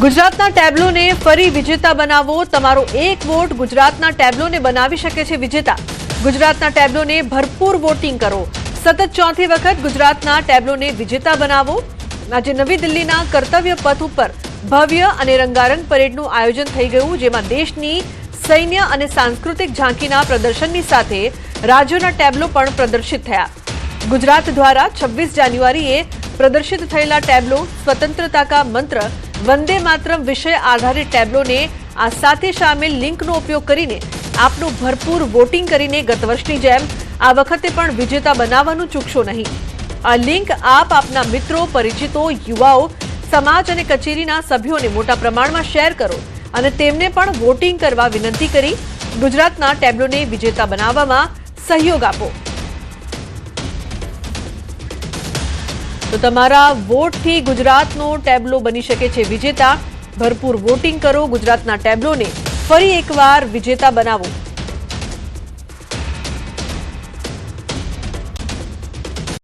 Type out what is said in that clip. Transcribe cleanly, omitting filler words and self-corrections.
ગુજરાતના ટેબ્લોને ફરી વિજેતા બનાવો, તમારો એક વોટ ગુજરાતના ટેબ્લોને બનાવી શકે છે વિજેતા। ગુજરાતના ટેબ્લોને ભરપૂર વોટિંગ કરો, સતત ચોથી વખત ગુજરાતના ટેબ્લોને વિજેતા બનાવો। આજે નવી દિલ્હીના કર્તવ્ય પથ ઉપર ભવ્ય અને રંગારંગ પરેડનું આયોજન થઈ ગયું, જેમાં દેશની સૈન્ય અને સાંસ્કૃતિક ઝાંકીના પ્રદર્શનની સાથે રાજ્યોના ટેબ્લો પણ પ્રદર્શિત થયા। ગુજરાત દ્વારા 26 જાન્યુઆરીએ प्रदर्शित થયેલા ટેબ્લો स्वतंत्रता का मंत्र वंदे मातरम विषय आधारित टेब्लोने आ साथे शामिल लिंकनो उपयोग करीने आपनु भरपूर वोटिंग करीने गत वर्षनी जेम आ वखते पण विजेता बनाववानुं चूकशो नहीं। आ लिंक आप आपना मित्रों, परिचितों, युवाओं, समाज अने कचेरीना सभ्योने मोटा प्रमाणमां शेर करो अने तेमने पण वोटिंग करवा विनंती करी गुजरातना टेब्लोने विजेता बनाववामां सहयोग आपो। तो तमारा वोट थी गुजरातनो टेब्लो बनी शके छे विजेता। भरपूर वोटिंग करो, गुजरातना टेब्लोने फरी एकवार विजेता बनावो।